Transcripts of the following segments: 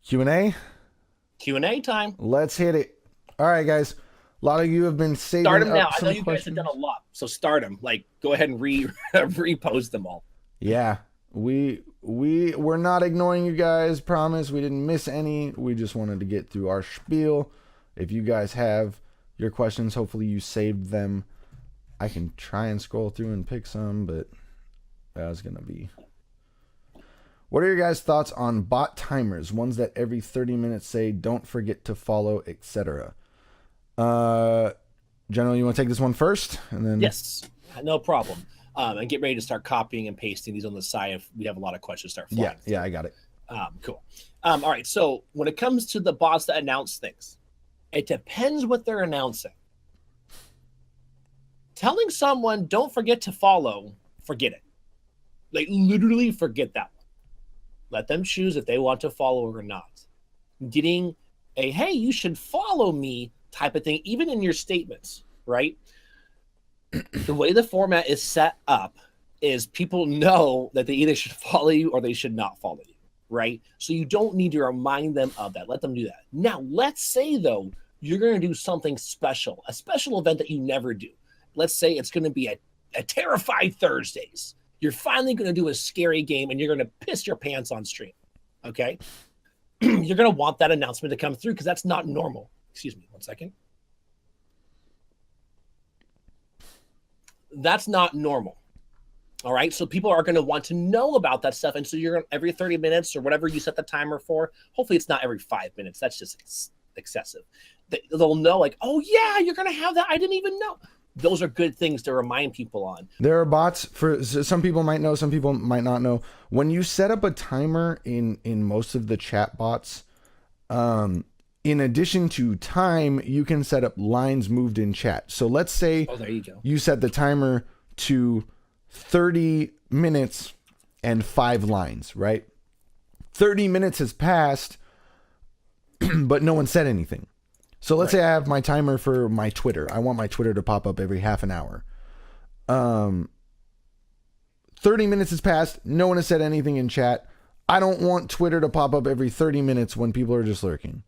Q&A? Q&A time. Let's hit it. All right, guys. A lot of you have been Start saving them now. up I know some you guys have done a questions. lot, so start them. Like, go ahead and repost them all. Yeah, we're not ignoring you guys. Promise, we didn't miss any. We just wanted to get through our spiel. If you guys have your questions, hopefully you saved them. I can try and scroll through and pick some, but that's gonna be. What are your guys' thoughts on bot timers? Ones that every 30 minutes say "Don't forget to follow," etc. Uh, General, you want to take this one first, and then Yes, no problem. And get ready to start copying and pasting these on the side if we have a lot of questions start flying. yeah, I got it. Cool. All right. So when it comes to the bots that announce things, it depends what they're announcing. Telling someone don't forget to follow, forget it. Like literally forget that one. Let them choose if they want to follow or not. Getting a hey, you should follow me type of thing, even in your statements, right? The way the format is set up is people know that they either should follow you or they should not follow you, right? So you don't need to remind them of that. Let them do that. Now, let's say though, you're going to do something special, a special event that you never do. Let's say it's going to be a Terrified Thursdays. You're finally going to do a scary game and you're going to piss your pants on stream. Okay. You're going to want that announcement to come through because that's not normal. Excuse me, 1 second. That's not normal. All right. So people are going to want to know about that stuff. And so you're every 30 minutes or whatever you set the timer for. Hopefully it's not every 5 minutes. That's just excessive. They'll know like, oh yeah, you're going to have that. I didn't even know. Those are good things to remind people on. There are bots for some people might know, some people might not know. When you set up a timer in most of the chat bots, in addition to time, you can set up lines moved in chat. So let's say there you go. You set the timer to 30 minutes and 5 lines, right? 30 minutes has passed, but no one said anything. So let's say I have my timer for my Twitter. I want my Twitter to pop up every half an hour. 30 minutes has passed. No one has said anything in chat. I don't want Twitter to pop up every 30 minutes when people are just lurking.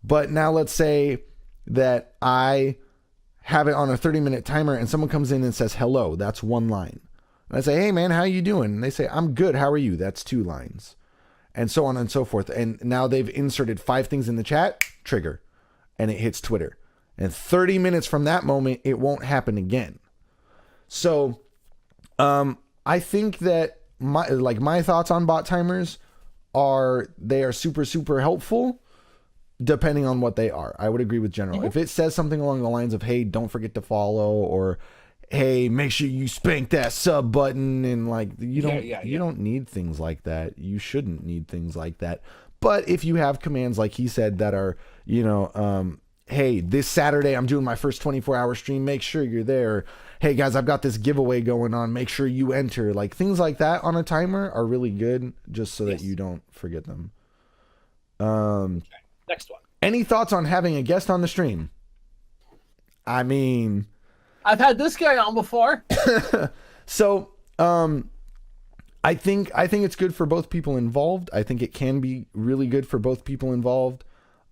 But now let's say that I have it on a 30-minute timer and someone comes in and says, hello, that's 1 line. And I say, hey, man, how you doing? And they say, I'm good. How are you? That's 2 lines. And so on and so forth. And now they've inserted 5 things in the chat, trigger. And it hits Twitter. And 30 minutes from that moment, it won't happen again. So I think that my thoughts on bot timers they are super, super helpful depending on what they are. I would agree with General. Mm-hmm. If it says something along the lines of, hey, don't forget to follow, or hey, make sure you spank that sub button, and like you don't need things like that. You shouldn't need things like that. But if you have commands like he said that are, hey, this Saturday I'm doing my first 24-hour stream, make sure you're there. Hey guys, I've got this giveaway going on, make sure you enter. Like things like that on a timer are really good, just so that you don't forget them. Okay. Next one. Any thoughts on having a guest on the stream? I mean, I've had this guy on before. So, I think it's good for both people involved. I think it can be really good for both people involved.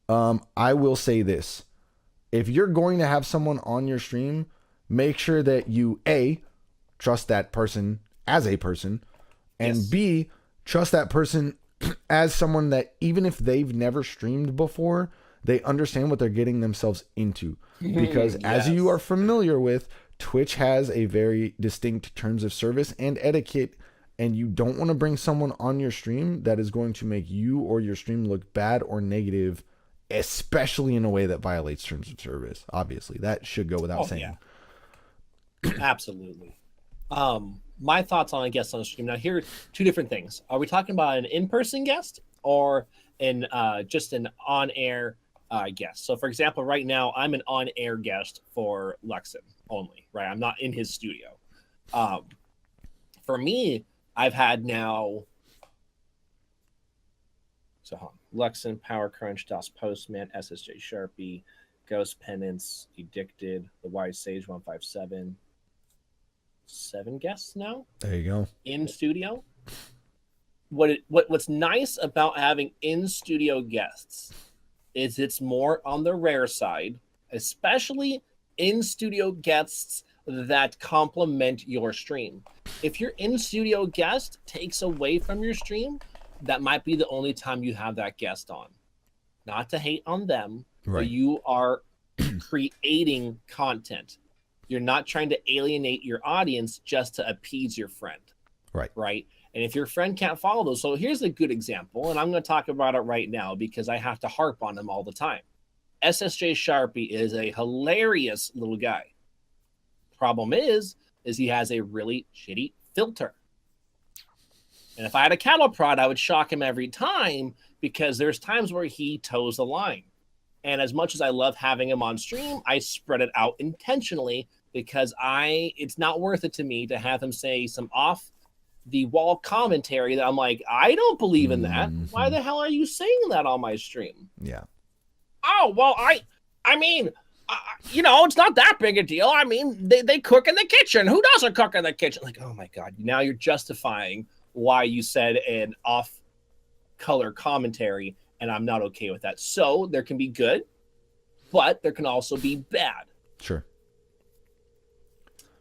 I will say this. If you're going to have someone on your stream, make sure that you A, trust that person as a person, and B, trust that person as someone that even if they've never streamed before, they understand what they're getting themselves into. Because as you are familiar with, Twitch has a very distinct terms of service and etiquette, and you don't want to bring someone on your stream that is going to make you or your stream look bad or negative, especially in a way that violates terms of service. Obviously, that should go without saying. Yeah. Absolutely. My thoughts on a guest on the stream. Now, here are 2 different things. Are we talking about an in-person guest or just an on-air guest? So, for example, right now, I'm an on-air guest for Luxin only, right? I'm not in his studio. For me, I've had now... So, Luxin, Power Crunch, DOS Postman, SSJ Sharpie, Ghost Penance, Addicted, The Wise Sage 157... 7 guests now. There you go. In studio. what's nice about having in studio guests is it's more on the rare side, especially in studio guests that complement your stream. If your in studio guest takes away from your stream, that might be the only time you have that guest on. Not to hate on them, Right. but you are creating content. You're not trying to alienate your audience just to appease your friend. Right. Right. And if your friend can't follow those, so here's a good example, and I'm going to talk about it right now because I have to harp on him all the time. SSJ Sharpie is a hilarious little guy. Problem is he has a really shitty filter. And if I had a cattle prod, I would shock him every time because there's times where he toes the line. And as much as I love having him on stream, I spread it out intentionally because it's not worth it to me to have him say some off the wall commentary that I'm like, I don't believe in that. Mm-hmm. Why the hell are you saying that on my stream? Yeah. Oh, well, I mean, it's not that big a deal. I mean, they cook in the kitchen. Who doesn't cook in the kitchen? Like, oh my God, now you're justifying why you said an off color commentary, and I'm not okay with that. So there can be good, but there can also be bad. Sure.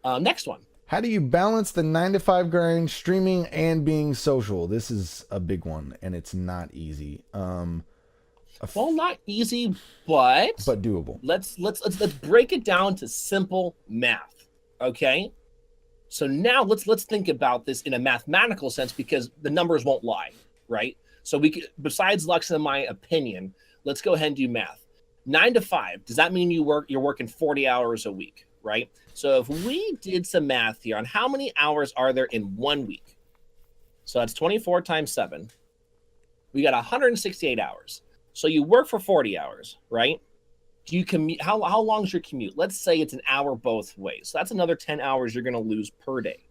Next one. How do you balance the 9-to-5 grind, streaming, and being social? This is a big one, and it's not easy. Well, not easy, but doable. Let's break it down to simple math. Okay. So now let's think about this in a mathematical sense because the numbers won't lie, right? So we could, besides Luxin, in my opinion, let's go ahead and do math. 9 to 5. Does that mean you're working 40 hours a week, right? So if we did some math here on how many hours are there in 1 week, so that's 24 times 7. We got 168 hours. So you work for 40 hours, right? Do you commute? How long is your commute? Let's say it's an hour both ways. So that's another 10 hours you're going to lose per day.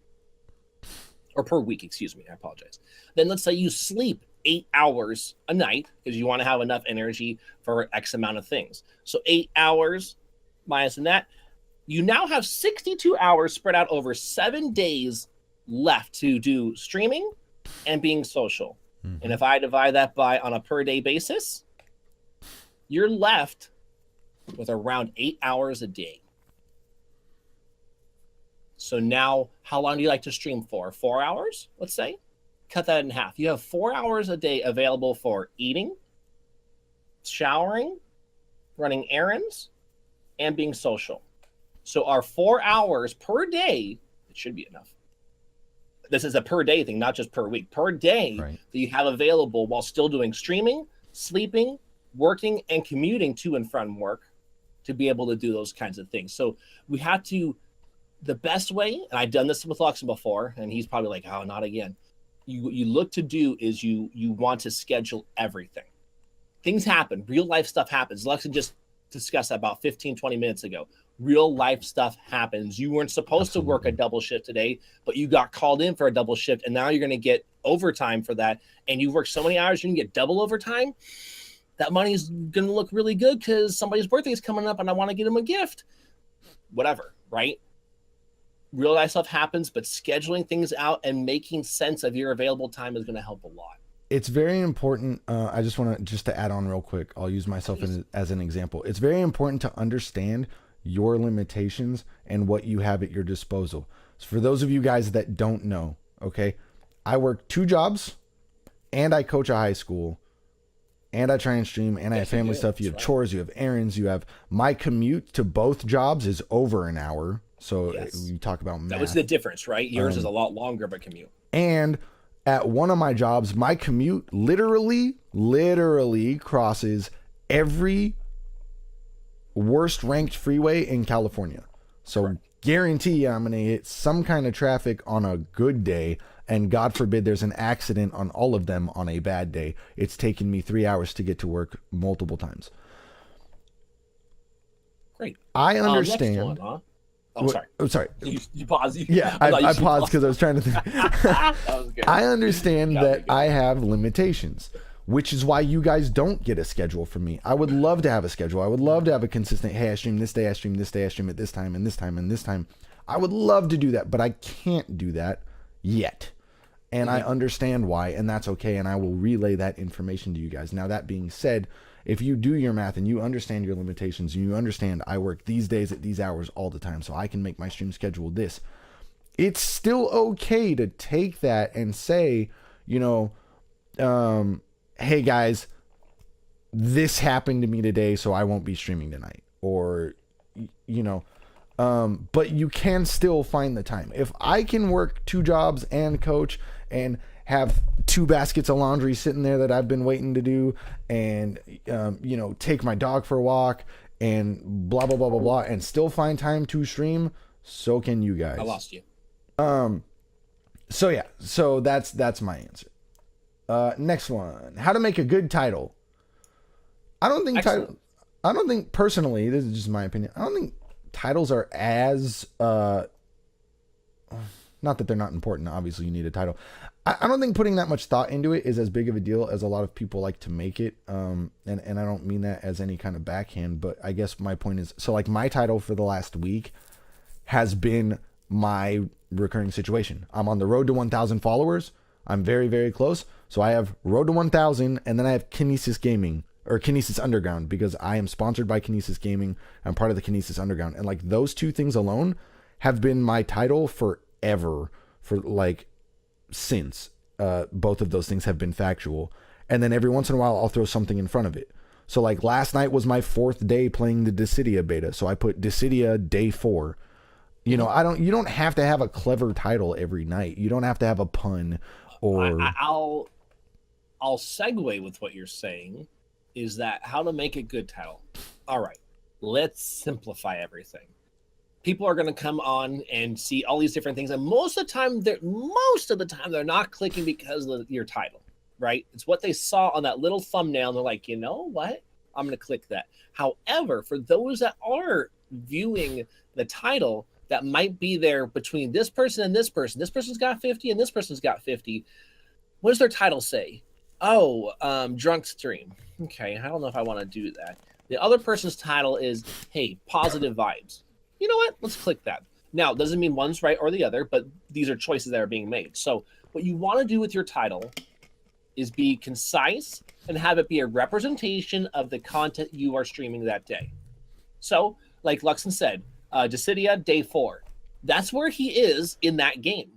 Or per week, excuse me. I apologize. Then let's say you sleep 8 hours a night because you want to have enough energy for X amount of things. So 8 hours minus that. You now have 62 hours spread out over 7 days left to do streaming and being social. Mm-hmm. And if I divide that by on a per day basis, you're left with around 8 hours a day. So now, how long do you like to stream for? 4 hours, let's say? Cut that in half. You have 4 hours a day available for eating, showering, running errands, and being social. So our 4 hours per day, it should be enough. This is a per day thing, not just per week. Per day right, that you have available while still doing streaming, sleeping, working, and commuting to and from work to be able to do those kinds of things. So we have to, the best way, and I've done this with Luxin before, and he's probably like, oh, not again. You look to do is you want to schedule everything. Things happen. Real life stuff happens. Luxin just discussed that about 15, 20 minutes ago. Real life stuff happens. You weren't supposed to work a double shift today, but you got called in for a double shift, and now you're going to get overtime for that. And you worked so many hours, you can get double overtime. That money is going to look really good because somebody's birthday is coming up and I want to get them a gift. Whatever, right? Real life stuff happens, but scheduling things out and making sense of your available time is going to help a lot. It's very important. I just want to add on real quick. I'll use myself as an example. It's very important to understand your limitations and what you have at your disposal. So for those of you guys that don't know, okay, I work 2 jobs and I coach a high school and I try and stream and I have family stuff. You have chores, you have errands, you have my commute to both jobs is over an hour. So you talk about math. That was the difference, right? Yours is a lot longer of a commute. And at one of my jobs, my commute literally crosses every worst ranked freeway in California. So correct. Guarantee I'm going to hit some kind of traffic on a good day. And God forbid there's an accident on all of them on a bad day. It's taken me 3 hours to get to work multiple times. Great. I understand. Next one, huh? Oh, sorry. Oh, sorry. You paused. Yeah, I paused because I was trying to think. That was good. I understand that I have limitations, which is why you guys don't get a schedule from me. I would love to have a schedule. I would love to have a consistent, hey, I stream this day, I stream this day, I stream at this time, and this time, and this time. I would love to do that, but I can't do that yet. And I understand why, and that's okay, and I will relay that information to you guys. Now, that being said, if you do your math and you understand your limitations, and you understand I work these days at these hours all the time, so I can make my stream schedule this, it's still okay to take that and say, you know, hey guys, this happened to me today, so I won't be streaming tonight. Or, you know, but you can still find the time. If I can work 2 jobs and coach and have 2 baskets of laundry sitting there that I've been waiting to do, and, you know, take my dog for a walk and blah, blah, blah, blah, blah, and still find time to stream, so can you guys. I lost you. So yeah, so that's my answer. Next one, how to make a good title. I don't think personally, this is just my opinion, I don't think titles are as not that they're not important, obviously you need a title. I don't think putting that much thought into it is as big of a deal as a lot of people like to make it. And I don't mean that as any kind of backhand, but I guess my point is, so like my title for the last week has been my recurring situation. I'm on the road to 1,000 followers. I'm very, very close. So I have road to 1,000, and then I have Kinesis Gaming, or Kinesis Underground, because I am sponsored by Kinesis Gaming. I'm part of the Kinesis Underground. And like those 2 things alone have been my title forever, for like since both of those things have been factual. And then every once in a while I'll throw something in front of it. So like last night was my 4th day playing the Dissidia beta. So I put Dissidia day 4. You know, you don't have to have a clever title every night. You don't have to have a pun or I'll segue with what you're saying, is that how to make a good title. All right, let's simplify everything. People are going to come on and see all these different things, and most of the time they're not clicking because of your title, right? It's what they saw on that little thumbnail, and they're like, you know what? I'm going to click that. However, for those that are viewing the title, that might be there between this person and this person. This person's got 50 and this person's got 50. What does their title say? Oh, drunk stream. Okay, I don't know if I want to do that. The other person's title is, hey, positive vibes. You know what? Let's click that. Now, it doesn't mean one's right or the other, but these are choices that are being made. So what you want to do with your title is be concise and have it be a representation of the content you are streaming that day. So, like Luxin said, Dissidia day 4. That's where he is in that game.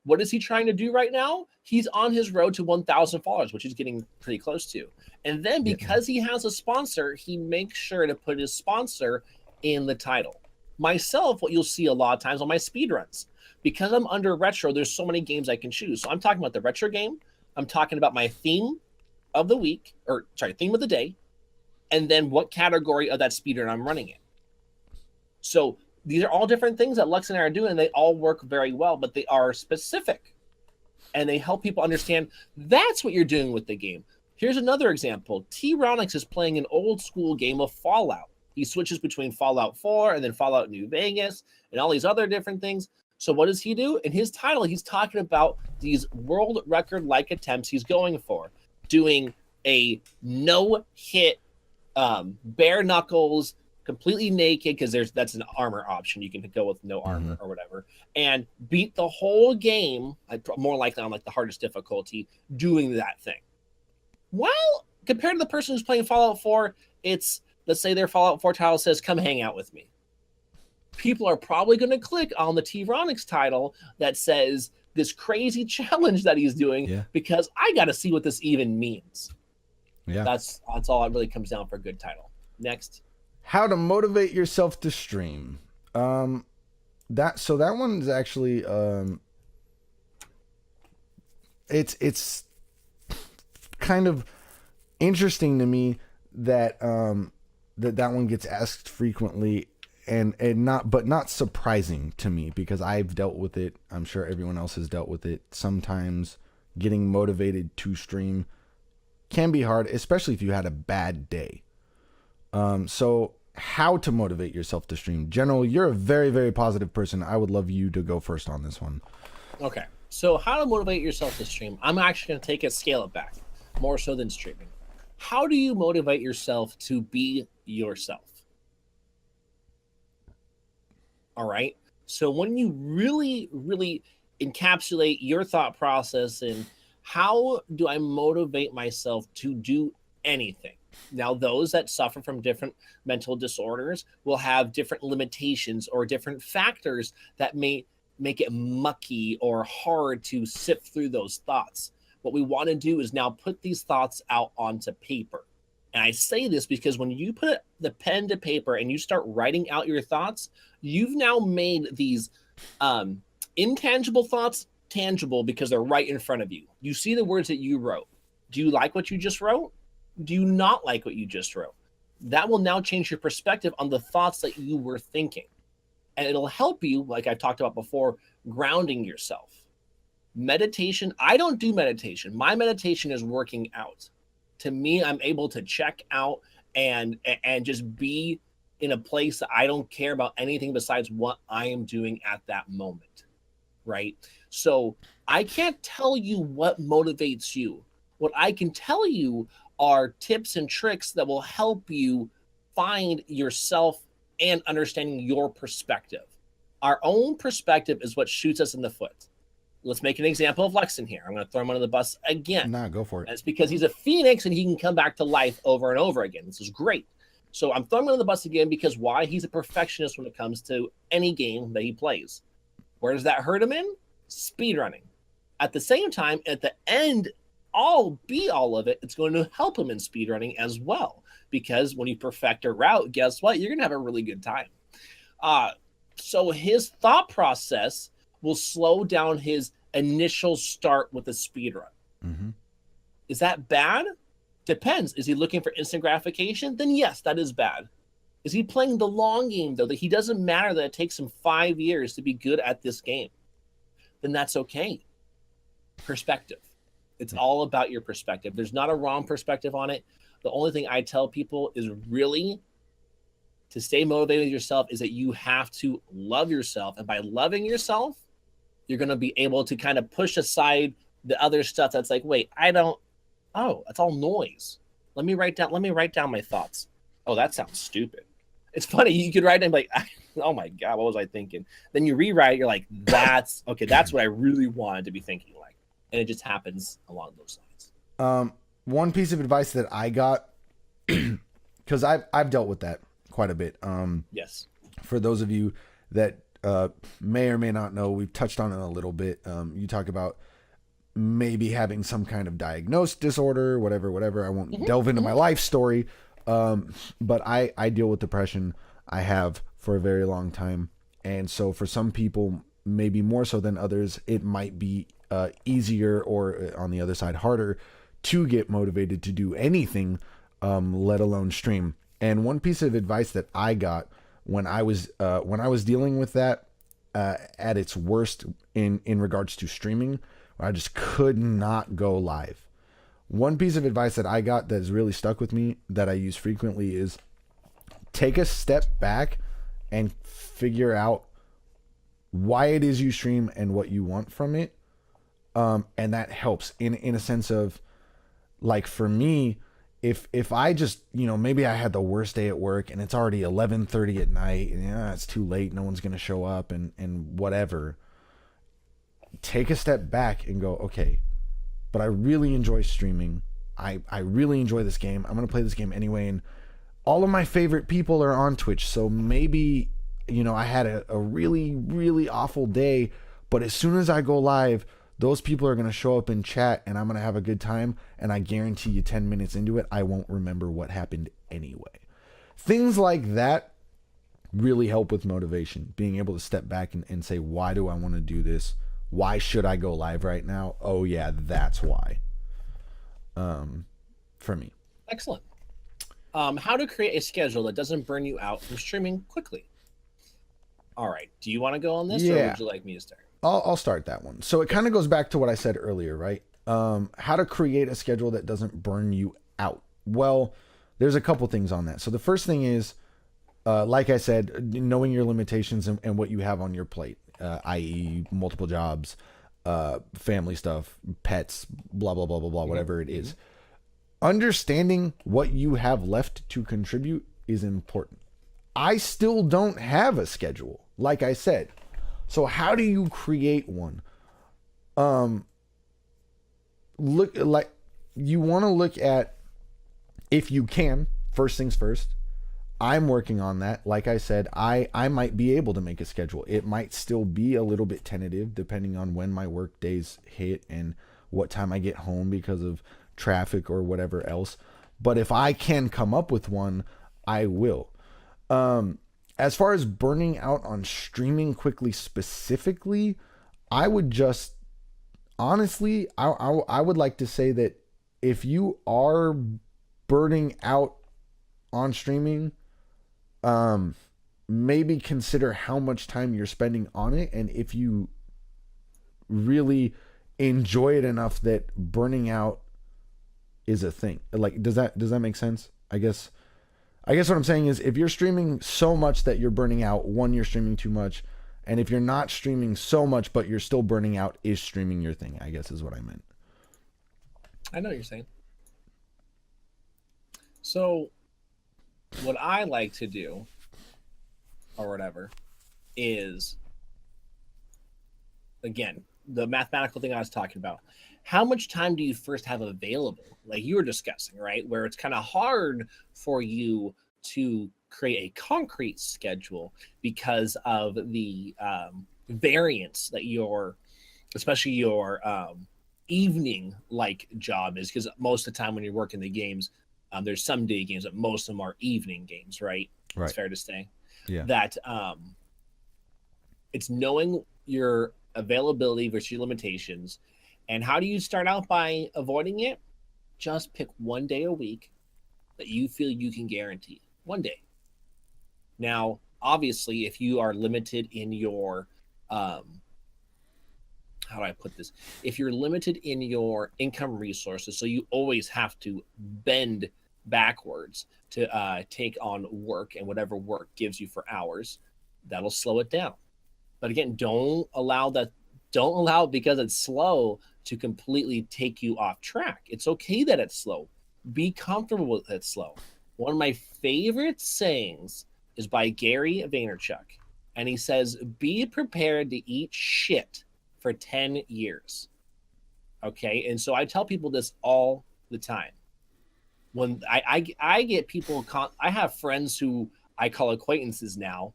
What is he trying to do right now? He's on his road to 1,000 followers, which he's getting pretty close to. And then because he has a sponsor, he makes sure to put his sponsor in the title. Myself, what you'll see a lot of times on my speedruns, because I'm under retro, there's so many games I can choose. So I'm talking about the retro game. I'm talking about my theme of the week, theme of the day, and then what category of that speedrun I'm running in. So these are all different things that Lux and I are doing, and they all work very well, but they are specific, and they help people understand that's what you're doing with the game. Here's another example. T-Ronix is playing an old school game of Fallout. He switches between Fallout 4 and then Fallout New Vegas and all these other different things. So what does he do? In his title, he's talking about these world record-like attempts he's going for, doing a no-hit bare knuckles, completely naked, because that's an armor option. You can go with no armor or whatever, and beat the whole game, more likely on like the hardest difficulty, doing that thing. Well, compared to the person who's playing Fallout 4, it's, let's say their Fallout 4 title says, come hang out with me. People are probably going to click on the T-Ronix title that says this crazy challenge that he's doing, because I got to see what this even means. Yeah, that's all it really comes down for a good title. Next. How to motivate yourself to stream. That one is actually it's kind of interesting to me that that one gets asked frequently, and not surprising to me, because I've dealt with it. I'm sure everyone else has dealt with it. Sometimes getting motivated to stream can be hard, especially if you had a bad day. So how to motivate yourself to stream. General, you're a very, very positive person. I would love you to go first on this one. Okay. So how to motivate yourself to stream. I'm actually going to take it, scale it back, more so than streaming. How do you motivate yourself to be yourself? All right. So when you really, really encapsulate your thought process in how do I motivate myself to do anything. Now, those that suffer from different mental disorders will have different limitations or different factors that may make it mucky or hard to sift through those thoughts. What we want to do is now put these thoughts out onto paper. And I say this because when you put the pen to paper and you start writing out your thoughts, you've now made these intangible thoughts tangible because they're right in front of you. You see the words that you wrote. Do you like what you just wrote? Do you not like what you just wrote? That will now change your perspective on the thoughts that you were thinking. And it'll help you, like I talked about before, grounding yourself. Meditation, I don't do meditation. My meditation is working out. To me, I'm able to check out and just be in a place that I don't care about anything besides what I am doing at that moment, right? So I can't tell you what motivates you. What I can tell you are tips and tricks that will help you find yourself and understanding your perspective. Our own perspective is what shoots us in the foot. Let's make an example of Luxin here. I'm going to throw him under the bus again. Nah, go for it. That's because he's a phoenix and he can come back to life over and over again. This is great. So I'm throwing him under the bus again because why? He's a perfectionist when it comes to any game that he plays. Where does that hurt him in? Speedrunning. At the same time, at the end, all of it, it's going to help him in speedrunning as well. Because when you perfect a route, guess what? You're going to have a really good time. So his thought process will slow down his initial start with a speed run. Mm-hmm. Is that bad? Depends. Is he looking for instant gratification? Then yes, that is bad. Is he playing the long game, though, that he doesn't matter that it takes him 5 years to be good at this game? Then that's okay. Perspective. It's all about your perspective. There's not a wrong perspective on it. The only thing I tell people is really to stay motivated with yourself is that you have to love yourself. And by loving yourself, you're going to be able to kind of push aside the other stuff that's like, wait, that's all noise. Let me write down my thoughts. Oh, that sounds stupid. It's funny. You could write down like, oh my God, what was I thinking? Then you rewrite it. You're like, that's okay. That's what I really wanted to be thinking like. And it just happens along those lines. One piece of advice that I got, because I've dealt with that quite a bit. Yes. For those of you that may or may not know, we've touched on it a little bit. You talk about maybe having some kind of diagnosed disorder, whatever. I won't delve into my life story. But I deal with depression. I have for a very long time. And so for some people, maybe more so than others, it might be easier or on the other side, harder to get motivated to do anything, let alone stream. And one piece of advice that I got when I was dealing with that at its worst in regards to streaming, where I just could not go live. One piece of advice that I got that has really stuck with me that I use frequently is take a step back and figure out why it is you stream and what you want from it. And that helps in a sense of, like, for me, if I just, maybe I had the worst day at work and it's already 11:30 at night and it's too late, no one's going to show up and whatever. Take a step back and go, okay, but I really enjoy streaming. I really enjoy this game. I'm going to play this game anyway. And all of my favorite people are on Twitch. So maybe, I had a really, really awful day, but as soon as I go live, those people are going to show up in chat and I'm going to have a good time. And I guarantee you 10 minutes into it, I won't remember what happened anyway. Things like that really help with motivation. Being able to step back and say, why do I want to do this? Why should I go live right now? Oh yeah, that's why. For me. Excellent. How to create a schedule that doesn't burn you out from streaming quickly. All right. Do you want to go on this, or would you like me to start? I'll start that one. So it kind of goes back to what I said earlier, right? How to create a schedule that doesn't burn you out. Well, there's a couple things on that. So the first thing is, like I said, knowing your limitations and what you have on your plate, i.e. multiple jobs, family stuff, pets, blah, blah, blah, blah, blah, whatever it is. Understanding what you have left to contribute is important. I still don't have a schedule, like I said. So how do you create one? Look, like, you want to look at, if you can, first things first. I'm working on that. Like I said, I might be able to make a schedule. It might still be a little bit tentative depending on when my work days hit and what time I get home because of traffic or whatever else. But if I can come up with one, I will. As far as burning out on streaming quickly specifically, I would just, honestly, I would like to say that if you are burning out on streaming, maybe consider how much time you're spending on it, and if you really enjoy it enough that burning out is a thing. Like, does that make sense? I guess what I'm saying is, if you're streaming so much that you're burning out, one, you're streaming too much, and if you're not streaming so much but you're still burning out, is streaming your thing, I guess is what I meant. I know what you're saying. So what I like to do, or whatever, is, again, the mathematical thing I was talking about. How much time do you first have available? Like you were discussing, right? Where it's kind of hard for you to create a concrete schedule because of the variance that especially your evening like job is. Because most of the time when you're working the games, there's some day games, but most of them are evening games, right? Right. It's fair to say. Yeah. That it's knowing your availability versus your limitations. And how do you start out by avoiding it? Just pick one day a week that you feel you can guarantee. One day. Now, obviously, if you are limited in your how do I put this? If you're limited in your income resources, so you always have to bend backwards to take on work, and whatever work gives you for hours, that'll slow it down. But again, don't allow it because it's slow to completely take you off track. It's okay that it's slow. Be comfortable with it slow. One of my favorite sayings is by Gary Vaynerchuk, and he says, "Be prepared to eat shit for 10 years." Okay, and so I tell people this all the time. When I get people, I have friends who I call acquaintances now,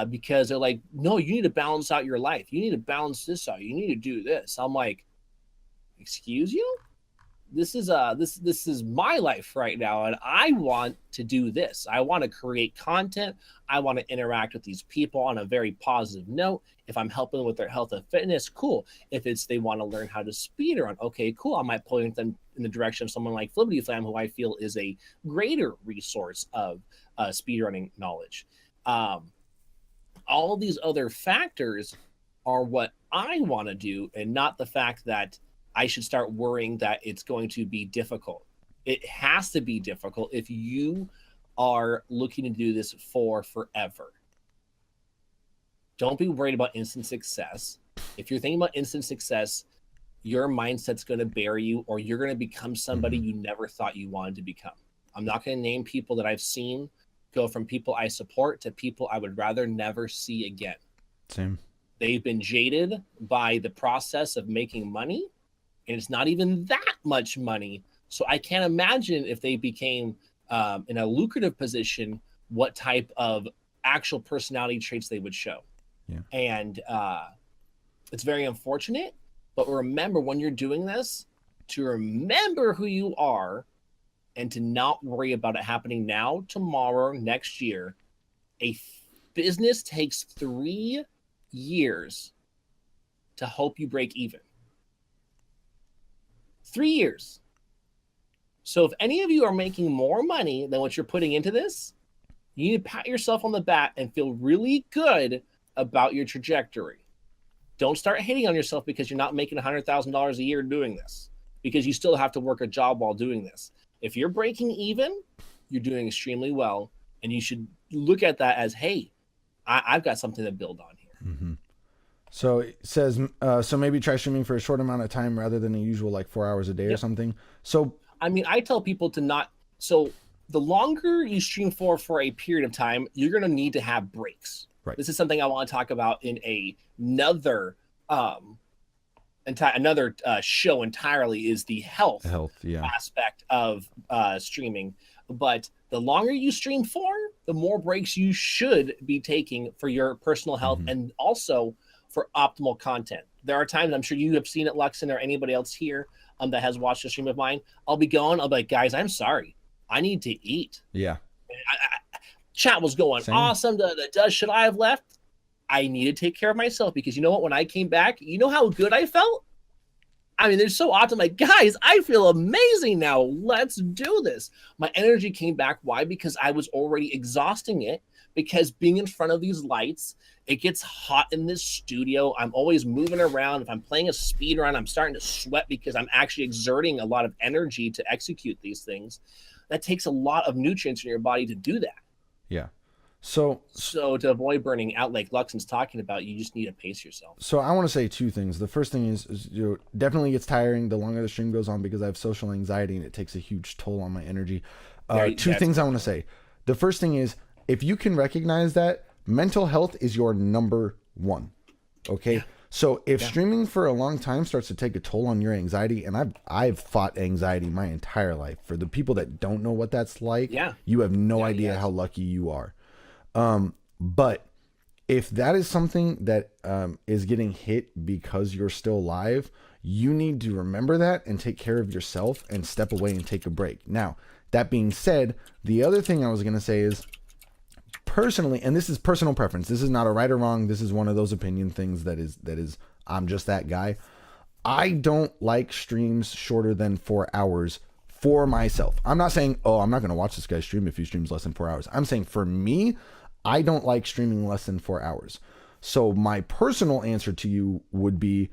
because they're like, "No, you need to balance out your life. You need to balance this out. You need to do this." I'm like, "Excuse you? This is my life right now, and I want to do this. I want to create content. I want to interact with these people on a very positive note. If I'm helping them with their health and fitness, cool. If it's they want to learn how to speedrun, okay, cool. I might point them in the direction of someone like Flippity Flam, who I feel is a greater resource of speedrunning knowledge. All these other factors are what I want to do, and not the fact that I should start worrying that it's going to be difficult. It has to be difficult if you are looking to do this for forever. Don't be worried about instant success. If you're thinking about instant success, your mindset's going to bury you, or you're going to become somebody you never thought you wanted to become. I'm not going to name people that I've seen go from people I support to people I would rather never see again. Same. They've been jaded by the process of making money, and it's not even that much money. So I can't imagine if they became in a lucrative position, what type of actual personality traits they would show. Yeah. And it's very unfortunate, but remember when you're doing this, to remember who you are and to not worry about it happening now, tomorrow, next year. A business takes 3 years to help you break even. 3 years. So if any of you are making more money than what you're putting into this, you need to pat yourself on the back and feel really good about your trajectory. Don't start hating on yourself because you're not making $100,000 a year doing this, because you still have to work a job while doing this. If you're breaking even, you're doing extremely well, and you should look at that as, hey, I've got something to build on here. Mm-hmm. So it says, so maybe try streaming for a short amount of time rather than the usual like 4 hours a day or something. So, I mean, I tell people to not, so the longer you stream for a period of time, you're going to need to have breaks. Right. This is something I want to talk about in another another show entirely is the health Yeah. aspect of streaming. But the longer you stream for, the more breaks you should be taking for your personal health and also for optimal content. There are times, I'm sure you have seen it, Luxin, or anybody else here that has watched a stream of mine. I'll be like, guys, I'm sorry. I need to eat. Yeah. Chat was going awesome. Should I have left? I need to take care of myself because you know what? When I came back, you know how good I felt? I mean, they're so awesome. Like, guys, I feel amazing now. Let's do this. My energy came back. Why? Because I was already exhausting it. Because being in front of these lights, it gets hot in this studio. I'm always moving around. If I'm playing a speed run, I'm starting to sweat because I'm actually exerting a lot of energy to execute these things. That takes a lot of nutrients in your body to do that. Yeah. So to avoid burning out, like Luxin's talking about, you just need to pace yourself. So I want to say two things. The first thing is definitely gets tiring the longer the stream goes on because I have social anxiety and it takes a huge toll on my energy. Two things I want to say. The first thing is, if you can recognize that, mental health is your number one. Okay. Yeah. So if streaming for a long time starts to take a toll on your anxiety, and I've fought anxiety my entire life. For the people that don't know what that's like, you have no idea how lucky you are. But if that is something that is getting hit because you're still alive, you need to remember that and take care of yourself and step away and take a break. Now, that being said, the other thing I was going to say is, personally, and this is personal preference, this is not a right or wrong, this is one of those opinion things that is I'm just that guy. I don't like streams shorter than 4 hours for myself. I'm not saying, oh, I'm not going to watch this guy stream if he streams less than 4 hours. I'm saying for me, I don't like streaming less than 4 hours. So my personal answer to you would be,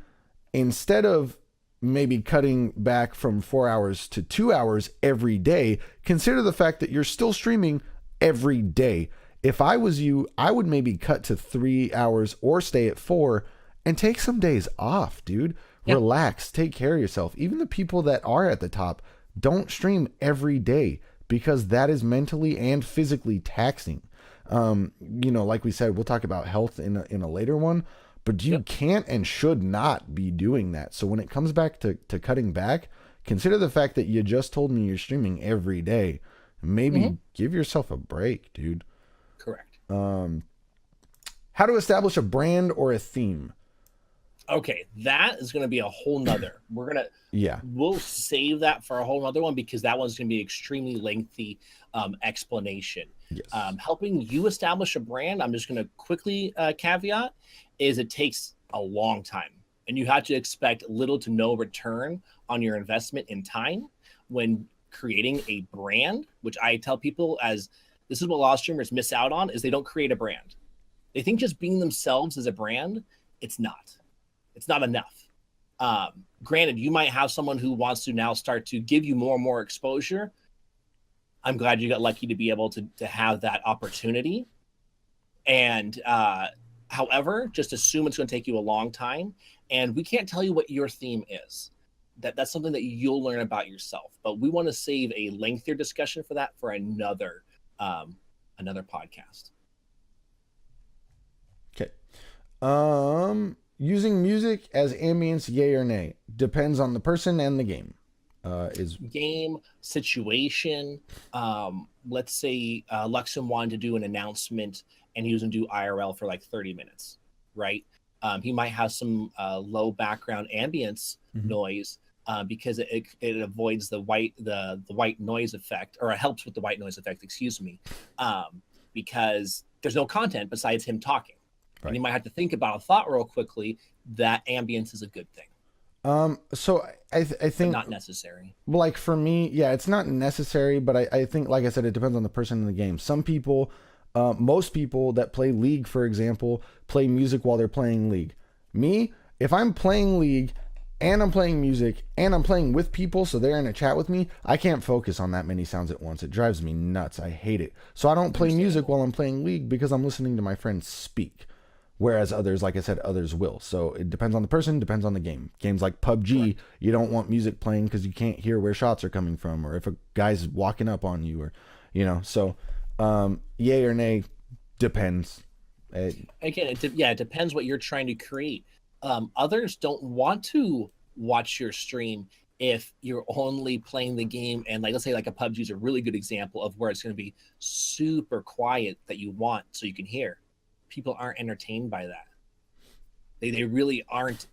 instead of maybe cutting back from 4 hours to 2 hours every day, consider the fact that you're still streaming every day. If I was you, I would maybe cut to 3 hours or stay at 4 and take some days off, dude. Yep. Relax, take care of yourself. Even the people that are at the top, don't stream every day because that is mentally and physically taxing. Like we said, we'll talk about health in a later one, but you can't and should not be doing that. So when it comes back to cutting back, consider the fact that you just told me you're streaming every day. Maybe give yourself a break, dude. Correct. How to establish a brand or a theme. Okay, that is going to be a whole nother. We'll save that for a whole nother one because that one's going to be extremely lengthy explanation. Yes. Helping you establish a brand, I'm just going to quickly caveat, is it takes a long time. And you have to expect little to no return on your investment in time when creating a brand, which I tell people this is what a lot of streamers miss out on, is they don't create a brand. They think just being themselves is a brand. It's not. It's not enough. Granted, you might have someone who wants to now start to give you more and more exposure. I'm glad you got lucky to be able to have that opportunity. And however, just assume it's going to take you a long time. And we can't tell you what your theme is. That's something that you'll learn about yourself. But we want to save a lengthier discussion for that for another podcast. Okay. Using music as ambience, yay or nay? Depends on the person and the game. Is game situation. Let's say Luxin wanted to do an announcement and he was going to do IRL for like 30 minutes, right? He might have some low background ambience noise because it avoids the white noise effect, or it helps with the white noise effect, excuse me, because there's no content besides him talking. Right. And you might have to think about a thought real quickly. That ambience is a good thing. So I think but not necessary. Like for me, yeah, it's not necessary, but I think, like I said, it depends on the person in the game. Some people, most people that play League, for example, play music while they're playing League. Me, if I'm playing League and I'm playing music and I'm playing with people, so they're in a chat with me, I can't focus on that many sounds at once. It drives me nuts. I hate it. So I don't play music while I'm playing League because I'm listening to my friends speak. Whereas others, like I said, others will. So it depends on the person, depends on the game. Games like PUBG, you don't want music playing because you can't hear where shots are coming from, or if a guy's walking up on you, or, so yay or nay, depends. Again, it depends what you're trying to create. Others don't want to watch your stream if you're only playing the game. And like, let's say like a PUBG is a really good example of where it's going to be super quiet that you want so you can hear. People aren't entertained by that. They really aren't.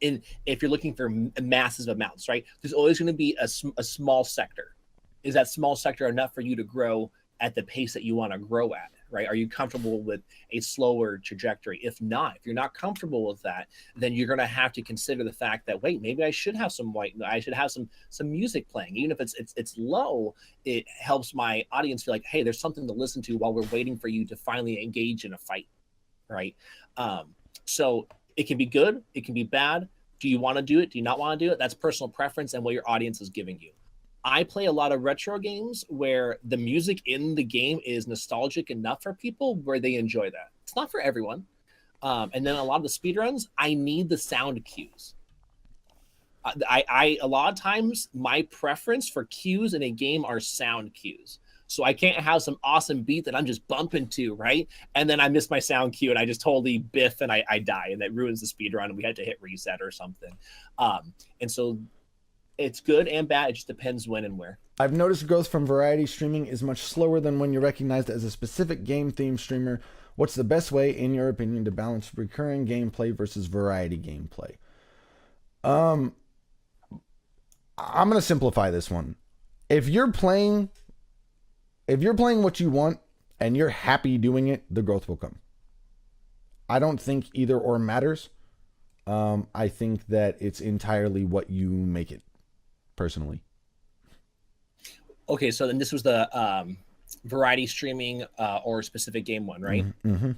And if you're looking for massive amounts, right, there's always going to be a small sector. Is that small sector enough for you to grow at the pace that you want to grow at, right? Are you comfortable with a slower trajectory? If not, if you're not comfortable with that, then you're going to have to consider the fact that, wait, maybe I should have some music playing. Even if it's low, it helps my audience feel like, hey, there's something to listen to while we're waiting for you to finally engage in a fight, right? So it can be good, it can be bad. Do you want to do it? Do you not want to do it? That's personal preference and what your audience is giving you. I play a lot of retro games where the music in the game is nostalgic enough for people where they enjoy that. It's not for everyone. And then a lot of the speedruns, I need the sound cues. I a lot of times my preference for cues in a game are sound cues. So I can't have some awesome beat that I'm just bumping to, right? And then I miss my sound cue and I just totally biff and I die and that ruins the speedrun and we had to hit reset or something. And so it's good and bad. It just depends when and where. I've noticed growth from variety streaming is much slower than when you're recognized as a specific game theme streamer. What's the best way, in your opinion, to balance recurring gameplay versus variety gameplay? I'm going to simplify this one. If you're playing what you want and you're happy doing it, the growth will come. I don't think either or matters. I think that it's entirely what you make it, personally. Okay, so then this was the variety streaming or specific game one, right? Mm-hmm.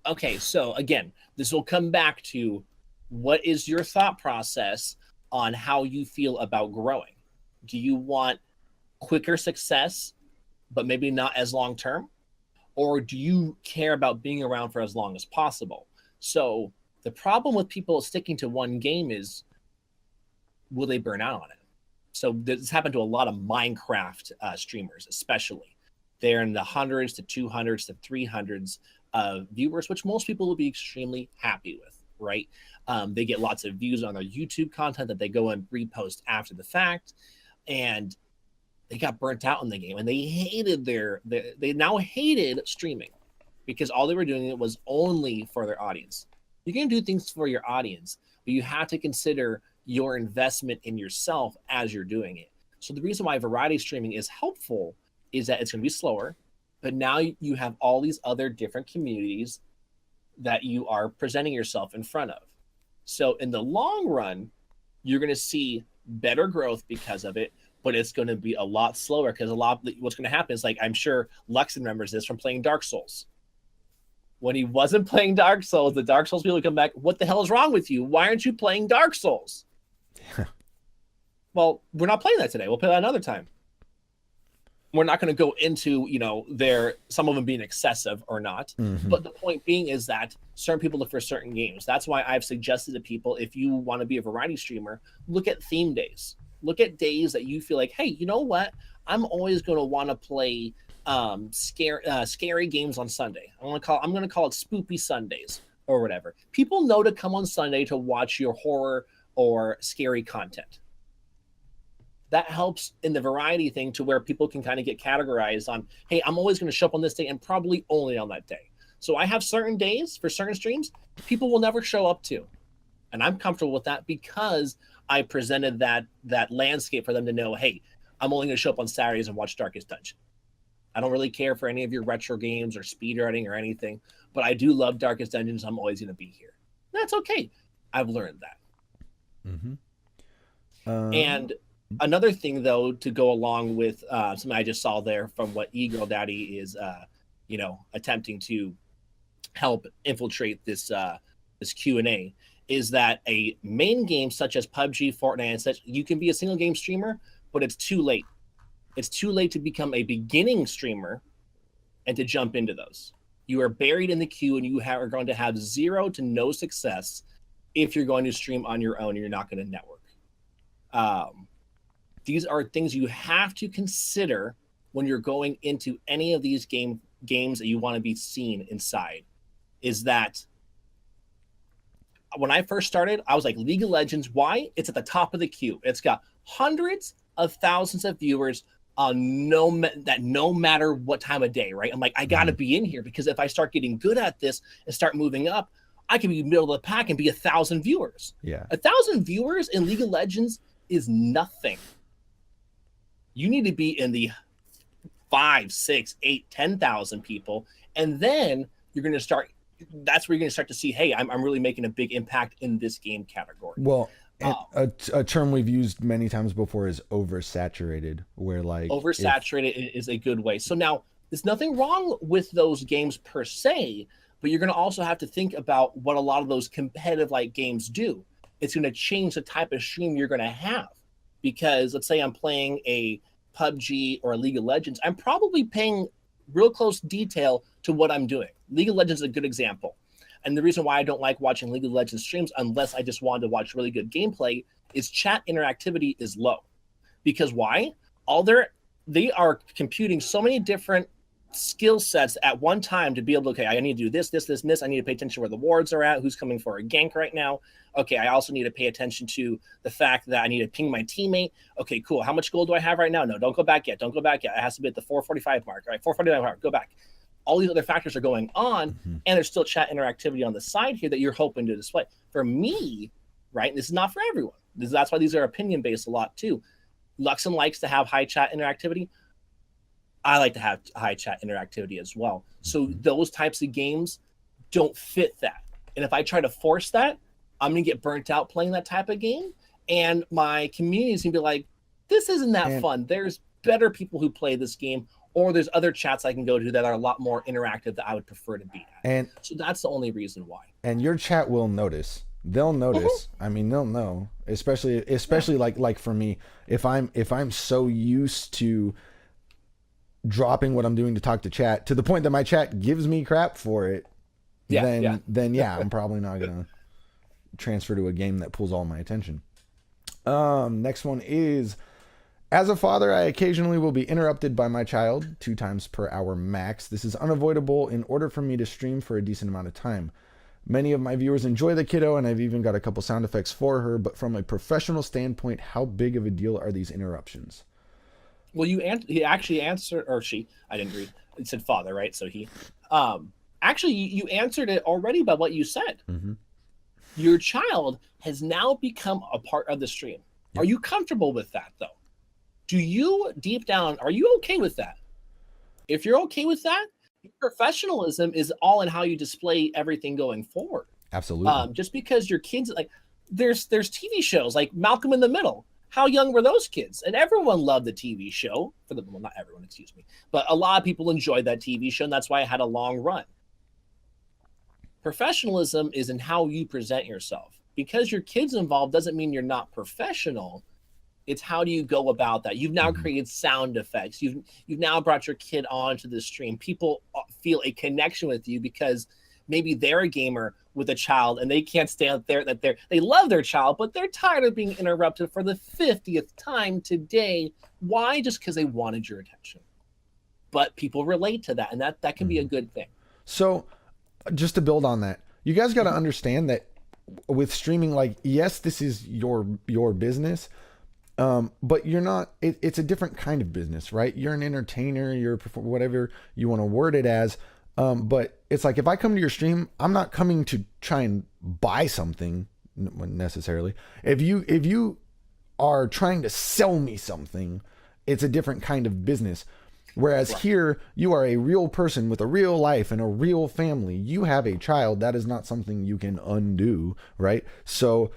Okay, so again, this will come back to what is your thought process on how you feel about growing? Do you want quicker success, but maybe not as long term? Or do you care about being around for as long as possible? So the problem with people sticking to one game is, will they burn out on it? So this happened to a lot of Minecraft streamers, especially. They're in the hundreds to 200s to 300s of viewers, which most people will be extremely happy with, right? They get lots of views on their YouTube content that they go and repost after the fact. And they got burnt out in the game and they hated they now hated streaming because all they were doing it was only for their audience. You can do things for your audience, but you have to consider your investment in yourself as you're doing it. So the reason why variety streaming is helpful is that it's going to be slower, but now you have all these other different communities that you are presenting yourself in front of. So in the long run, you're going to see better growth because of it, but it's going to be a lot slower because what's going to happen is, like, I'm sure Luxin remembers this from playing Dark Souls. When he wasn't playing Dark Souls, the Dark Souls people would come back, what the hell is wrong with you? Why aren't you playing Dark Souls? Well, we're not playing that today. We'll play that another time. We're not going to go into, some of them being excessive or not. Mm-hmm. But the point being is that certain people look for certain games. That's why I've suggested to people, if you want to be a variety streamer, look at theme days. Look at days that you feel like, hey, you know what? I'm always going to want to play scary games on Sunday. I'm going to call it Spoopy Sundays or whatever. People know to come on Sunday to watch your horror or scary content. That helps in the variety thing to where people can kind of get categorized on, hey, I'm always going to show up on this day and probably only on that day. So I have certain days for certain streams people will never show up to. And I'm comfortable with that because I presented that landscape for them to know, hey, I'm only going to show up on Saturdays and watch Darkest Dungeon. I don't really care for any of your retro games or speedrunning or anything, but I do love Darkest Dungeons. I'm always going to be here. That's okay. I've learned that. Mm-hmm. And another thing, though, to go along with something I just saw there from what E-Girl Daddy is, attempting to help infiltrate this Q&A, is that a main game such as PUBG, Fortnite, and such, you can be a single game streamer, but it's too late. It's too late to become a beginning streamer and to jump into those. You are buried in the queue and you are going to have zero to no success if you're going to stream on your own and you're not going to network. These are things you have to consider when you're going into any of these games that you want to be seen inside, is that when I first started, I was like, League of Legends, why? It's at the top of the queue. It's got hundreds of thousands of viewers no matter what time of day, right? I'm like, I got to be in here, because if I start getting good at this and start moving up, I can be middle of the pack and be 1,000 viewers. Yeah. 1,000 viewers in League of Legends is nothing. You need to be in the 5, 6, 8, 10,000 people. And then you're going to start, that's where you're going to start to see, hey, I'm really making a big impact in this game category. Well, a term we've used many times before is oversaturated, where like oversaturated is a good way. So now there's nothing wrong with those games per se, but you're going to also have to think about what a lot of those competitive like games do. It's going to change the type of stream you're going to have, because let's say I'm playing a PUBG or a League of Legends, I'm probably paying real close detail to what I'm doing. League of Legends is a good example. And the reason why I don't like watching League of Legends streams, unless I just wanted to watch really good gameplay, is chat interactivity is low. Because why? They are computing so many different skill sets at one time to be able to, okay, I need to do this, this, this, and this. I need to pay attention to where the wards are at, who's coming for a gank right now. Okay, I also need to pay attention to the fact that I need to ping my teammate. Okay, cool. How much gold do I have right now? No, don't go back yet. Don't go back yet. It has to be at the 445 mark. All right, 445 mark. Go back. All these other factors are going on, and there's still chat interactivity on the side here that you're hoping to display. For me, right, and this is not for everyone. That's why these are opinion-based a lot too. Luxin likes to have high chat interactivity. I like to have high chat interactivity as well. So those types of games don't fit that. And if I try to force that, I'm going to get burnt out playing that type of game. And my community is going to be like, this isn't that fun. There's better people who play this game, or there's other chats I can go to that are a lot more interactive that I would prefer to be at. And so that's the only reason why. And your chat will notice. They'll notice. I mean, they'll know. Especially like for me, if I'm so used to dropping what I'm doing to talk to chat to the point that my chat gives me crap for it, then I'm probably not gonna transfer to a game that pulls all my attention. Next one is, as a father, I occasionally will be interrupted by my child 2 times per hour max. This is unavoidable in order for me to stream for a decent amount of time. Many of my viewers enjoy the kiddo, and I've even got a couple sound effects for her, but from a professional standpoint, how big of a deal are these interruptions? Well, he actually answered, or she, I didn't read. It said father, right? So he, actually, you answered it already by what you said. Mm-hmm. Your child has now become a part of the stream. Yep. Are you comfortable with that, though? Do you, deep down, are you okay with that? If you're okay with that, professionalism is all in how you display everything going forward. Absolutely. Just because your kids, like, there's TV shows like Malcolm in the Middle. How young were those kids? And everyone loved the TV show. Well, not everyone, excuse me. But a lot of people enjoyed that TV show, and that's why it had a long run. Professionalism is in how you present yourself. Because your kid's involved doesn't mean you're not professional. It's how do you go about that? You've now created sound effects. You've now brought your kid onto the stream. People feel a connection with you because maybe they're a gamer with a child and they can't stay out there. They love their child, but they're tired of being interrupted for the 50th time today. Why? Just because they wanted your attention. But people relate to that, and that can be a good thing. So, just to build on that, you guys got to understand that with streaming, like, yes, this is your business. But you're not, it's a different kind of business, right? You're an entertainer, you're whatever you want to word it as. But it's like, if I come to your stream, I'm not coming to try and buy something necessarily. If you are trying to sell me something, it's a different kind of business. Whereas here, you are a real person with a real life and a real family. You have a child. That is not something you can undo, right? So,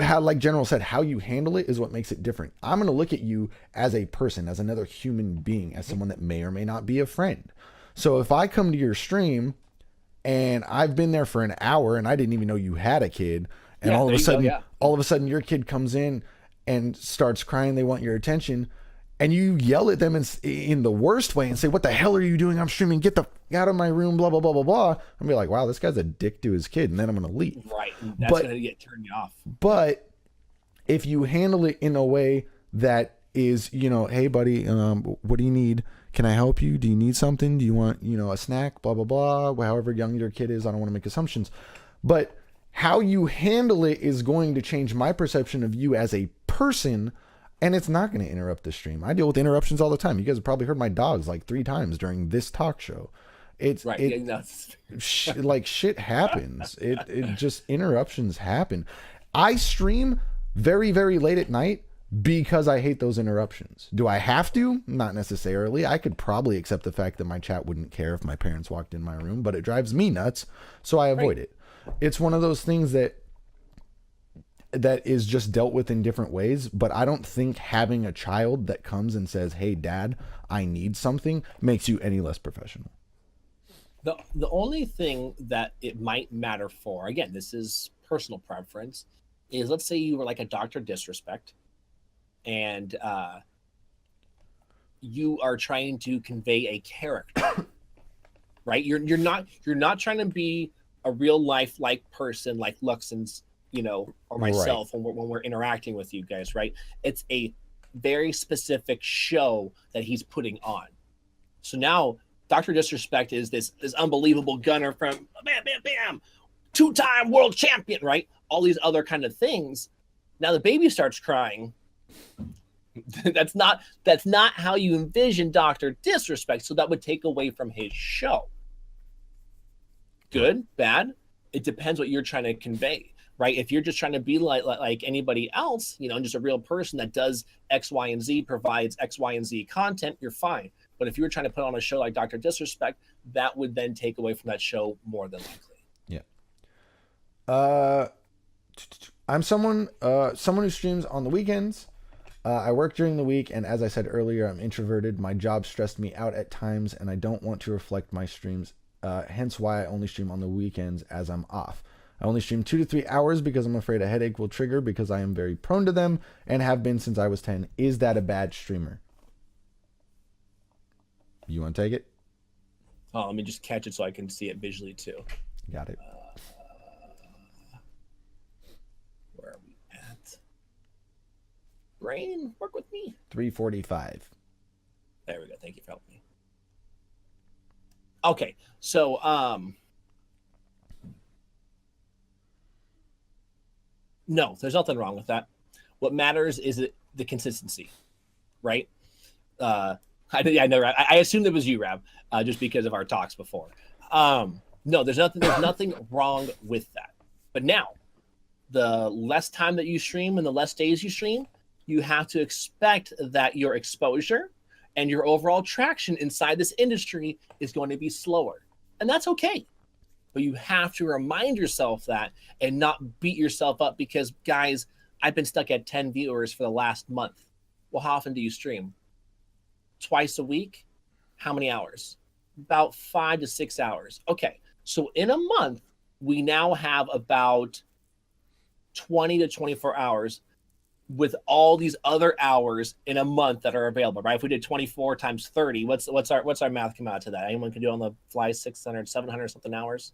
how, like General said, how you handle it is what makes it different. I'm going to look at you as a person, as another human being, as someone that may or may not be a friend. So if I come to your stream and I've been there for an hour and I didn't even know you had a kid, and all of a sudden your kid comes in and starts crying, they want your attention, and you yell at them in the worst way and say, "What the hell are you doing? I'm streaming. Get the out of my room, blah, blah, blah, blah, blah." I'm be like, wow, this guy's a dick to his kid. And then I'm going to leave. Right. That's going to get turned off. But if you handle it in a way that is, hey, buddy, what do you need? Can I help you? Do you need something? Do you want, a snack? Blah, blah, blah. However young your kid is, I don't want to make assumptions. But How you handle it is going to change my perception of you as a person, and it's not going to interrupt the stream. I deal with interruptions all the time. You guys have probably heard my dogs like 3 times during this talk show. It's right. it, like shit happens. It just interruptions happen. I stream very, very late at night because I hate those interruptions. Do I have to? Not necessarily. I could probably accept the fact that my chat wouldn't care if my parents walked in my room, but it drives me nuts, so I avoid it. It's one of those things that is just dealt with in different ways, but I don't think having a child that comes and says, "Hey, Dad, I need something," makes you any less professional. The only thing that it might matter for, again, this is personal preference, is let's say you were like a Dr. Disrespect, and you are trying to convey a character, right? You're not trying to be a real life like person like Luxin's, or myself, right, when we're interacting with you guys, right? It's a very specific show that he's putting on. So now Dr. Disrespect is this unbelievable gunner from bam, bam, bam, 2-time world champion, right? All these other kind of things. Now the baby starts crying. That's not how you envision Dr. Disrespect. So that would take away from his show. Good, bad. It depends what you're trying to convey, right? If you're just trying to be like anybody else, just a real person that does X, Y, and Z, provides X, Y, and Z content, you're fine. But if you were trying to put on a show like Dr. Disrespect, that would then take away from that show more than likely. Yeah. I'm someone who streams on the weekends. I work during the week, and as I said earlier, I'm introverted. My job stressed me out at times, and I don't want to reflect my streams. Hence why I only stream on the weekends as I'm off. I only stream 2 to 3 hours because I'm afraid a headache will trigger because I am very prone to them and have been since I was 10. Is that a bad streamer? You want to take it? Oh, let me just catch it so I can see it visually too. Got it. Where are we at? Brain, work with me. 345. There we go. Thank you for helping me. Okay, so no, there's nothing wrong with that. What matters is the consistency, right? I assumed it was you, Rab, just because of our talks before. No, there's nothing wrong with that. But now, the less time that you stream and the less days you stream, you have to expect that your exposure and your overall traction inside this industry is going to be slower. And that's okay. But you have to remind yourself that and not beat yourself up because, guys, I've been stuck at 10 viewers for the last month. Well, how often do you stream? Twice a week? How many hours? About 5 to 6 hours. Okay, so in a month, we now have about 20 to 24 hours with all these other hours in a month that are available, right? If we did 24 times 30, what's our math come out to that? Anyone can do it on the fly? 600, 700 something hours?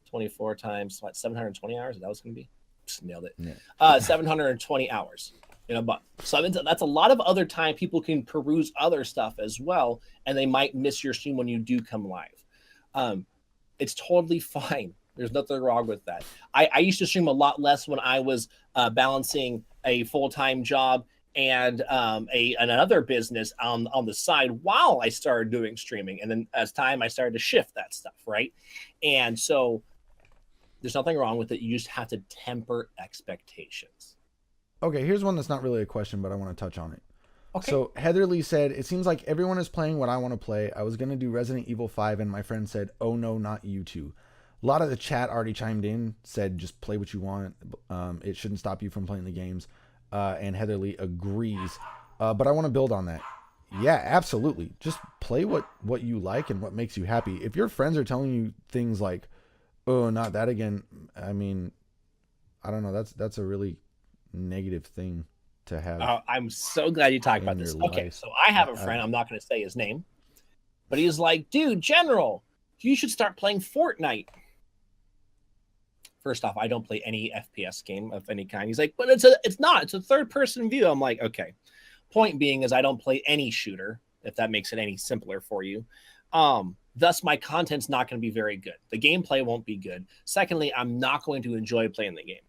24 times, 720 hours? Is that what's going to be? Just nailed it. Yeah. 720 hours in a month. So that's a lot of other time people can peruse other stuff as well, and they might miss your stream when you do come live. It's totally fine. There's nothing wrong with that. I used to stream a lot less when I was balancing a full-time job and another business on the side while I started doing streaming. And then as time, I started to shift that stuff, right? And so there's nothing wrong with it. You just have to temper expectations. Okay, here's one that's not really a question, but I want to touch on it. Okay. So Heather Lee said, it seems like everyone is playing what I want to play. I was going to do Resident Evil 5 and my friend said, oh no, not you two. A lot of the chat already chimed in, said just play what you want. It shouldn't stop you from playing the games. And Heather Lee agrees. But I want to build on that. Yeah, absolutely. Just play what you like and what makes you happy. If your friends are telling you things like, oh, not that again, I mean, I don't know. That's a really negative thing to have. I'm so glad you talked about this. Okay, so I have a friend. I'm not going to say his name. But he's like, dude, General, you should start playing Fortnite. First off, I don't play any FPS game of any kind. He's like, but it's a third-person view. I'm like, okay. Point being is I don't play any shooter, if that makes it any simpler for you. Thus, my content's not going to be very good. The gameplay won't be good. Secondly, I'm not going to enjoy playing the game.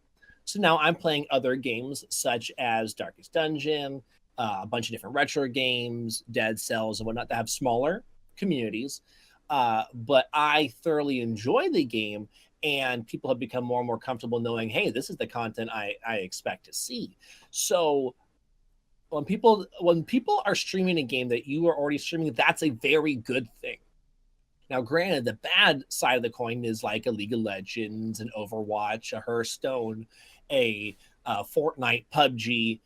So now I'm playing other games such as Darkest Dungeon, a bunch of different retro games, Dead Cells, and whatnot that have smaller communities. But I thoroughly enjoy the game, and people have become more and more comfortable knowing, hey, this is the content I expect to see. So when people are streaming a game that you are already streaming, that's a very good thing. Now, granted, the bad side of the coin is like a League of Legends, an Overwatch, a Hearthstone, a Fortnite, PUBG,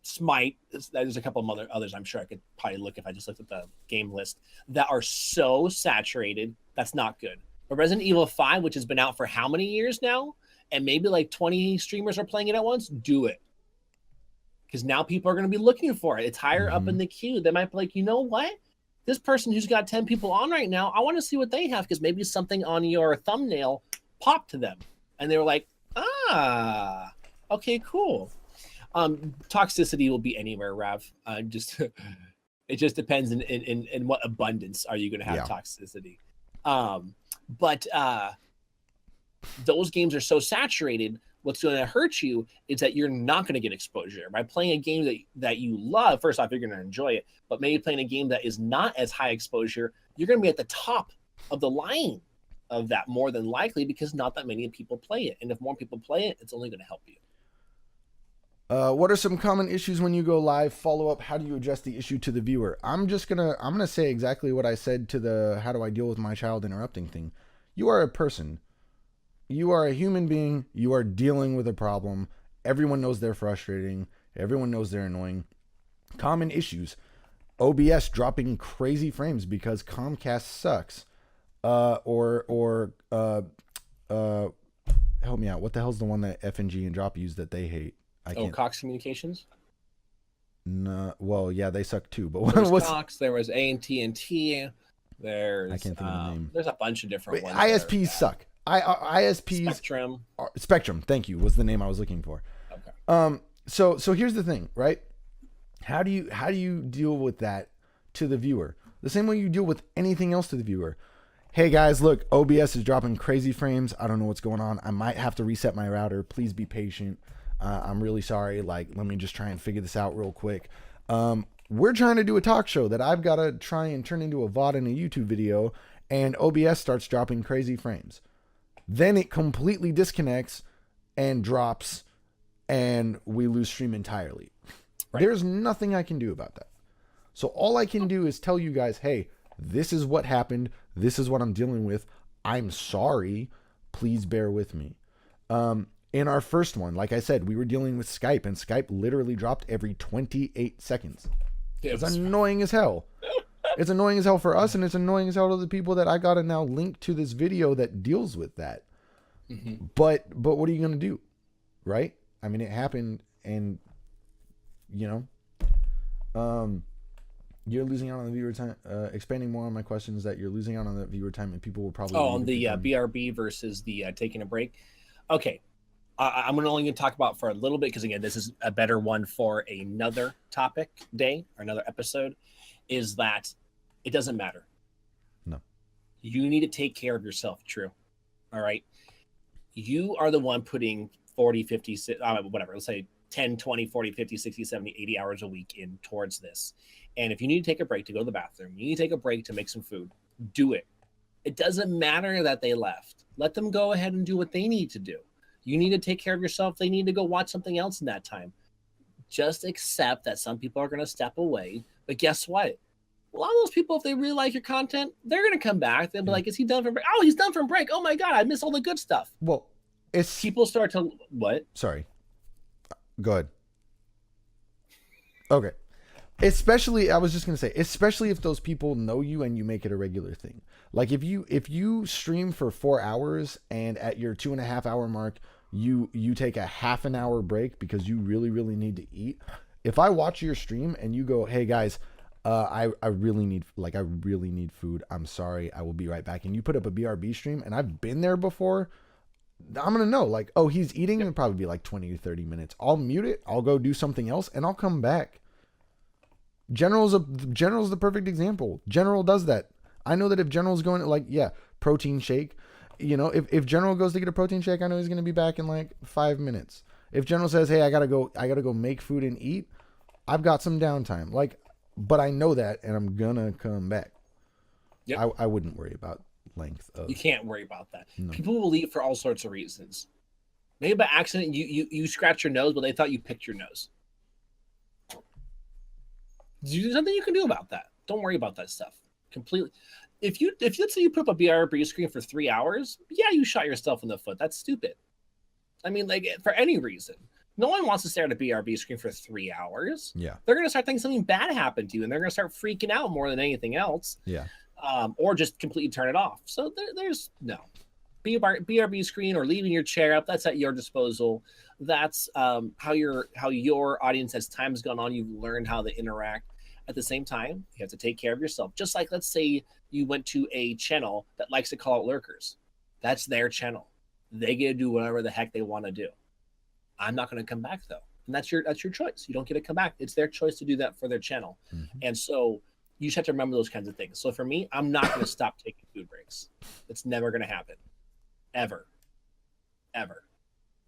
Smite. There's a couple of others I'm sure I could probably look if I just looked at the game list that are so saturated. That's not good. But Resident Evil 5, which has been out for how many years now, and maybe like 20 streamers are playing it at once, do it. Because now people are going to be looking for it. It's higher up in the queue. They might be like, you know what? This person who's got 10 people on right now, I want to see what they have, because maybe something on your thumbnail popped to them. And they were like, okay, cool. Toxicity will be anywhere, Rav. It just depends in what abundance are you going to have toxicity. But those games are so saturated. What's going to hurt you is that you're not going to get exposure by playing a game that you love. First off, you're going to enjoy it, but maybe playing a game that is not as high exposure, you're going to be at the top of the line of that more than likely, because not that many people play it. And if more people play it, it's only going to help you. What are some common issues when you go live? Follow up. How do you address the issue to the viewer? I'm gonna say exactly what I said to the how do I deal with my child interrupting thing. You are a person. You are a human being. You are dealing with a problem. Everyone knows they're frustrating. Everyone knows they're annoying. Common issues. OBS dropping crazy frames because Comcast sucks. Help me out. What the hell's the one that FNG and Drop use that they hate? Cox Communications? No, well, yeah, they suck too. But there was Cox, there was AT&T, there's I can't think of the name. There's a bunch of different ones. ISPs suck. ISPs Spectrum, thank you, was the name I was looking for. Okay. So here's the thing, right? How do you deal with that to the viewer? The same way you deal with anything else to the viewer. Hey guys, look, OBS is dropping crazy frames. I don't know what's going on. I might have to reset my router. Please be patient. I'm really sorry. Let me just try and figure this out real quick. We're trying to do a talk show that I've got to try and turn into a VOD and a YouTube video, and OBS starts dropping crazy frames. Then it completely disconnects and drops, and we lose stream entirely. Right. There's nothing I can do about that. So all I can do is tell you guys, hey, this is what happened. This is what I'm dealing with. I'm sorry. Please bear with me. In our first one, like I said, we were dealing with Skype, and Skype literally dropped every 28 seconds. It's annoying as hell. It's annoying as hell for us, and it's annoying as hell to the people that I got to now link to this video that deals with that. Mm-hmm. But what are you going to do? Right? I mean, it happened, and, you're losing out on the viewer time. Expanding more on my questions, that you're losing out on the viewer time, and people will probably... on the BRB versus the taking a break. Okay. I'm only going to talk about for a little bit, because, again, this is a better one for another topic day or another episode, is that it doesn't matter. No. You need to take care of yourself, True. All right? You are the one putting 40, 50, whatever, let's say 10, 20, 40, 50, 60, 70, 80 hours a week in towards this. And if you need to take a break to go to the bathroom, you need to take a break to make some food, do it. It doesn't matter that they left. Let them go ahead and do what they need to do. You need to take care of yourself. They need to go watch something else in that time. Just accept that some people are going to step away. But guess what? A lot of those people, if they really like your content, they're going to come back. They'll be like, is he done for break? Oh, he's done for break. Oh, my God, I missed all the good stuff. Well, it's... People start to... What? Sorry. Go ahead. Okay. Especially, I was just going to say, especially if those people know you and you make it a regular thing. Like if you stream for 4 hours and at your 2.5 hour mark, you take a half an hour break because you really, really need to eat. If I watch your stream and you go, hey guys, I really need food. I'm sorry. I will be right back. And you put up a BRB stream, and I've been there before. I'm going to know, like, oh, he's eating. It'll probably be like 20 to 30 minutes. I'll mute it. I'll go do something else, and I'll come back. General's the perfect example. General does that. I know that if General's going to, like, protein shake, you know, if General goes to get a protein shake, I know he's going to be back in like 5 minutes. If General says, hey, I gotta go make food and eat, I've got some downtime. Like, but I know that, and I'm gonna come back. Yep. I wouldn't worry about length of. You can't worry about that. No. People will leave for all sorts of reasons. Maybe by accident you scratch your nose, but they thought you picked your nose. There's nothing you can do about that. Don't worry about that stuff. Completely. If let's say you put up a BRB screen for 3 hours, yeah, you shot yourself in the foot. That's stupid. I mean, like, for any reason. No one wants to stare at a BRB screen for 3 hours. Yeah. They're going to start thinking something bad happened to you, and they're going to start freaking out more than anything else. Yeah. Or just completely turn it off. So there's no. BRB screen or leaving your chair up, that's at your disposal. That's how your audience, as time has gone on, you've learned how to interact. At the same time, you have to take care of yourself. Just like, let's say you went to a channel that likes to call out lurkers. That's their channel. They get to do whatever the heck they want to do. I'm not going to come back, though. And that's your choice. You don't get to come back. It's their choice to do that for their channel. Mm-hmm. And so you just have to remember those kinds of things. So for me, I'm not going to stop taking food breaks. It's never going to happen. Ever.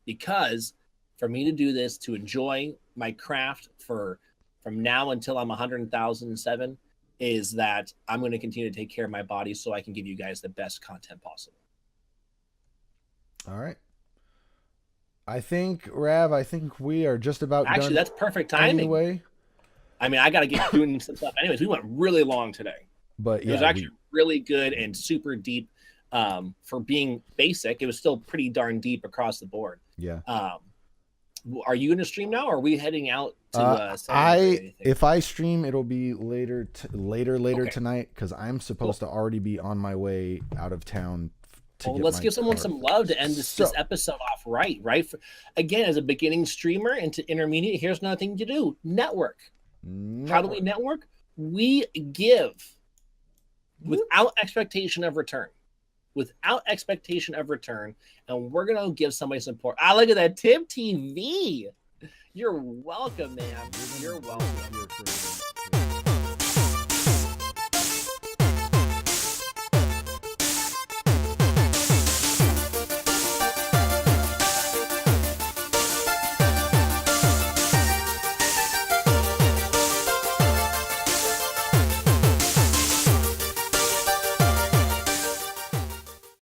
Because for me to do this, to enjoy my craft from now until I'm 100,007, is that I'm going to continue to take care of my body so I can give you guys the best content possible. All right. I think, Rav, we are just about done. Actually, that's perfect timing. Anyway. I mean, I got to get doing some stuff. Anyways, we went really long today. But it was actually really good and super deep for being basic. It was still pretty darn deep across the board. Yeah. Are you going to stream now, or are we heading out to if I stream, it'll be later okay. Tonight, because I'm supposed to already be on my way out of town. Let's give someone some love to end this episode off right? Again, as a beginning streamer and to intermediate, here's another thing to do. Network. How do we network? We give without expectation of return. And we're going to give somebody support. Look at that. Tip TV. You're welcome, man. You're welcome.